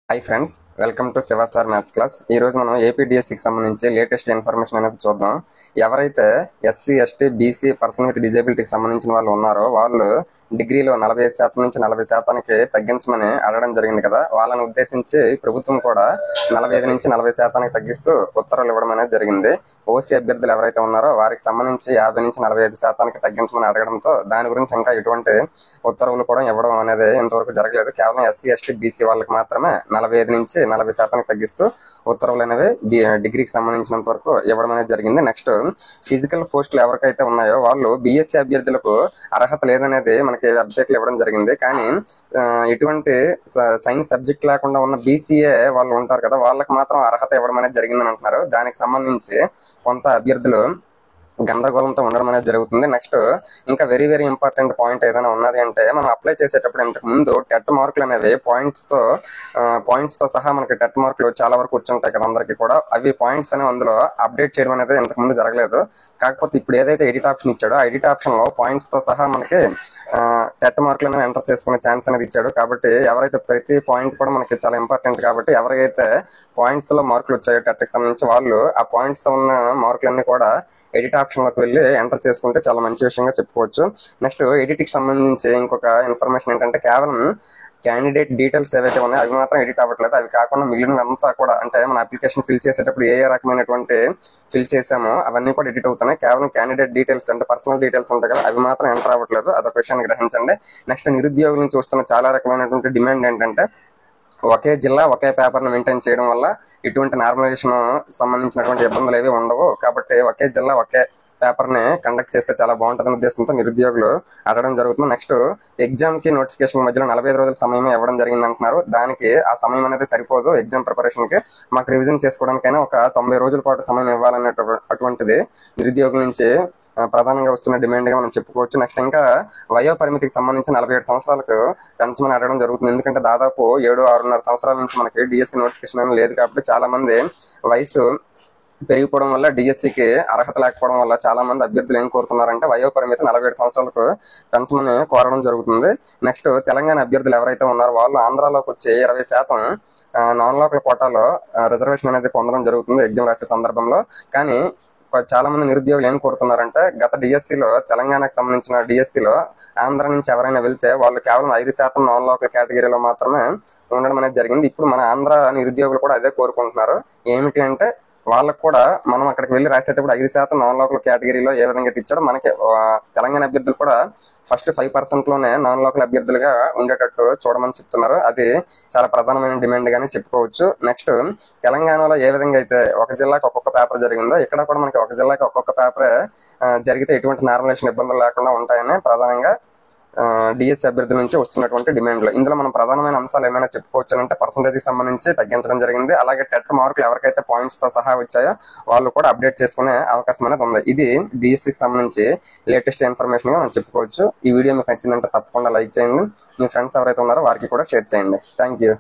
Hi friends, welcome to Shiva sir maths class. ఈ రోజు మనం ఏపీడిఎస్సికి సంబంధించి లేటెస్ట్ ఇన్ఫర్మేషన్ అనేది చూద్దాం. ఎవరైతే SC ST BC person with డిజేబిలిటీకి సంబంధించిన వాళ్ళు ఉన్నారో వాళ్ళు డిగ్రీలో 45% నుంచి 40%కి తగ్గించమని అడగడం జరిగింది కదా. వాళ్ళని ఉద్దేశించి ప్రభుత్వం కూడా 45 నుంచి 40%కి తగ్గిస్తూ ఉత్తర్వులు ఇవ్వడం అనేది జరిగింది. ఓసీ అభ్యర్థులు ఎవరైతే ఉన్నారో వారికి సంబంధించి 50 నుంచి 45%కి తగ్గించమని అడగడంతో దాని గురించి ఇంకా ఎటువంటి ఉత్తర్వులు కూడా ఇవ్వడం అనేది ఇంతవరకు జరగలేదు. కేవలం ఎస్సీ ఎస్టీ బీసీ వాళ్ళకి మాత్రమే 45 నుంచి 40% తగ్గిస్తూ ఉత్తర్వులు అనేవి డిగ్రీకి సంబంధించినంత వరకు ఇవ్వడం అనేది జరిగింది. నెక్స్ట్, ఫిజికల్ పోస్టులు ఎవరికైతే ఉన్నాయో వాళ్ళు బీఎస్సీ అభ్యర్థులకు అర్హత లేదనేది మనకి వెబ్సైట్ లో ఇవ్వడం జరిగింది. కానీ ఎటువంటి సైన్స్ సబ్జెక్ట్ లేకుండా ఉన్న బీసీఏ వాళ్ళు ఉంటారు కదా, వాళ్ళకి మాత్రం అర్హత ఇవ్వడం అనేది జరిగిందని అంటున్నారు. దానికి సంబంధించి కొంత అభ్యర్థులు గందరగోళంతో ఉండడం అనేది జరుగుతుంది. నెక్స్ట్, ఇంకా వెరీ వెరీ ఇంపార్టెంట్ పాయింట్ ఏదైనా ఉన్నది అంటే, మనం అప్లై చేసేటప్పుడు ఇంతకు ముందు టెట్ మార్కులు అనేవి పాయింట్స్ తో సహా మనకి టెట్ మార్కులు చాలా వరకు వచ్చుంటాయి కదా అందరికి కూడా. అవి పాయింట్స్ అనేవి అందులో అప్డేట్ చేయడం అనేది ఇంతకు ముందు జరగలేదు. కాకపోతే ఇప్పుడు ఏదైతే ఎడిట్ ఆప్షన్ ఇచ్చాడో ఆ ఎడిట్ ఆప్షన్ లో పాయింట్స్ తో సహా మనకి టెట్ మార్కులు అనేవి ఎంటర్ చేసుకునే ఛాన్స్ అనేది ఇచ్చాడు. కాబట్టి ఎవరైతే ప్రతి పాయింట్ కూడా మనకి చాలా ఇంపార్టెంట్ కాబట్టి ఎవరైతే పాయింట్స్ లో మార్కులు వచ్చాయో టెట్ కి సంబంధించి వాళ్ళు ఆ పాయింట్స్ తో ఉన్న మార్కులన్నీ కూడా ఎడిట్ ఆప్షన్ లోకి వెళ్ళి ఎంటర్ చేసుకుంటే చాలా మంచి విషయంగా చెప్పుకోవచ్చు. నెక్స్ట్, ఎడిట్ కి సంబంధించి ఇంకొక ఇన్ఫర్మేషన్ ఏంటంటే, కేవలం క్యాండిడేట్ డీటెయిల్స్ ఏవైతే ఉన్నాయో అవి మాత్రం ఎడిట్ అవ్వట్లేదు. అవి కాకుండా మిగిలినంతా కూడా, అంటే మన అప్లికేషన్ ఫిల్ చేసేటప్పుడు ఏ రకమైనటువంటి ఫిల్ చేసామో అవన్నీ కూడా ఎడిట్ అవుతున్నాయి. కేవలం క్యాండిడేట్ డీటెయిల్స్ అంటే పర్సనల్ డీటెయిల్స్ ఉంటాయి కదా, అవి మాత్రం ఎంటర్ అవ్వట్లేదు. అదొక విషయాన్ని గ్రహించండి. నెక్స్ట్, నిరుద్యోగులను చూస్తున్న చాలా రకమైనటువంటి డిమాండ్ ఏంటంటే, ఒకే జిల్లా ఒకే పేపర్ను మెయింటైన్ చేయడం వల్ల ఇటువంటి నార్మలైజేషన్ సంబంధించినటువంటి ఇబ్బందులు ఏవి ఉండవు. కాబట్టి ఒకే జిల్లా ఒకే పేపర్ ని కండక్ట్ చేస్తే చాలా బాగుంటుందనే ఉద్దేశంతో నిరుద్యోగులు అడగడం జరుగుతుంది. నెక్స్ట్, ఎగ్జామ్ కి నోటిఫికేషన్ మధ్యలో 45 రోజుల సమయం ఇవ్వడం జరిగింది అంటున్నారు. దానికి ఆ సమయం అనేది సరిపోదు. ఎగ్జామ్ ప్రిపరేషన్ కి మాకు రివిజన్ చేసుకోవడానికైనా ఒక 90 రోజుల పాటు సమయం ఇవ్వాలనే అటువంటిది నిరుద్యోగుల నుంచి ప్రధానంగా వస్తున్న డిమాండ్ గా మనం చెప్పుకోవచ్చు. నెక్స్ట్, ఇంకా వయో పరిమితికి సంబంధించి 47 సంవత్సరాలకు పెంచమని అడగడం జరుగుతుంది. ఎందుకంటే దాదాపు 6.5 సంవత్సరాల నుంచి మనకి డిఎస్సి నోటిఫికేషన్ అనేది లేదు. కాబట్టి చాలా మంది వయసు పెరిగిపోవడం వల్ల డిఎస్సికి అర్హత లేకపోవడం వల్ల చాలా మంది అభ్యర్థులు ఏం కోరుతున్నారంటే వయో పరిమితి 47 సంవత్సరాలకు పెంచమని కోరడం జరుగుతుంది. నెక్స్ట్, తెలంగాణ అభ్యర్థులు ఎవరైతే ఉన్నారో వాళ్ళు ఆంధ్రాలోకి వచ్చి 20% నాన్ లోకల్ కోటాలో రిజర్వేషన్ అనేది పొందడం జరుగుతుంది ఎగ్జామ్ రాసే సందర్భంలో. కానీ చాలా మంది నిరుద్యోగులు ఏం కోరుతున్నారంటే, గత డిఎస్సిలో తెలంగాణకు సంబంధించిన డిఎస్సిలో ఆంధ్ర నుంచి ఎవరైనా వెళ్తే వాళ్ళు కేవలం 5% నాన్ లోకల్ కేటగిరీలో మాత్రమే ఉండడం అనేది జరిగింది. ఇప్పుడు మన ఆంధ్ర నిరుద్యోగులు కూడా అదే కోరుకుంటున్నారు. ఏమిటి అంటే, వాళ్ళకు కూడా మనం అక్కడికి వెళ్ళి రాసేటప్పుడు 5% నాన్ లోకల్ కేటగిరీలో ఏ విధంగా తెచ్చాడో మనకి తెలంగాణ అభ్యర్థులు కూడా ఫస్ట్ 5% లోనే నాన్ లోకల్ అభ్యర్థులుగా ఉండేటట్టు చూడమని చెప్తున్నారు. అది చాలా ప్రధానమైన డిమాండ్ గానే చెప్పుకోవచ్చు. నెక్స్ట్, తెలంగాణలో ఏ విధంగా అయితే ఒక జిల్లాకి ఒక్కొక్క పేపర్ జరిగిందో ఇక్కడ కూడా మనకి ఒక జిల్లాకి ఒక్కొక్క పేపర్ జరిగితే ఎటువంటి నార్మలైజేషన్ ఇబ్బందులు లేకుండా ఉంటాయని ప్రధానంగా డిఎస్సి అభ్యర్థుల నుంచి వస్తున్నటువంటి డిమాండ్లు. ఇందులో మనం ప్రధానమైన అంశాలు ఏమైనా చెప్పుకోవచ్చు అంటే, పర్సంటేజ్ సంబంధించి తగ్గించడం జరిగింది. అలాగే టెట్ మార్కులు ఎవరికైతే పాయింట్స్ తో సహా వచ్చాయో వాళ్ళు కూడా అప్డేట్ చేసుకునే అవకాశం అనేది ఉంది. ఇది డిఎస్సికి సంబంధించి లేటెస్ట్ ఇన్ఫర్మేషన్ గా మనం చెప్పుకోవచ్చు. ఈ వీడియో మీకు నచ్చిందంటే తప్పకుండా లైక్ చేయండి. మీ ఫ్రెండ్స్ ఎవరైతే ఉన్నారో వారికి కూడా షేర్ చేయండి. Thank you.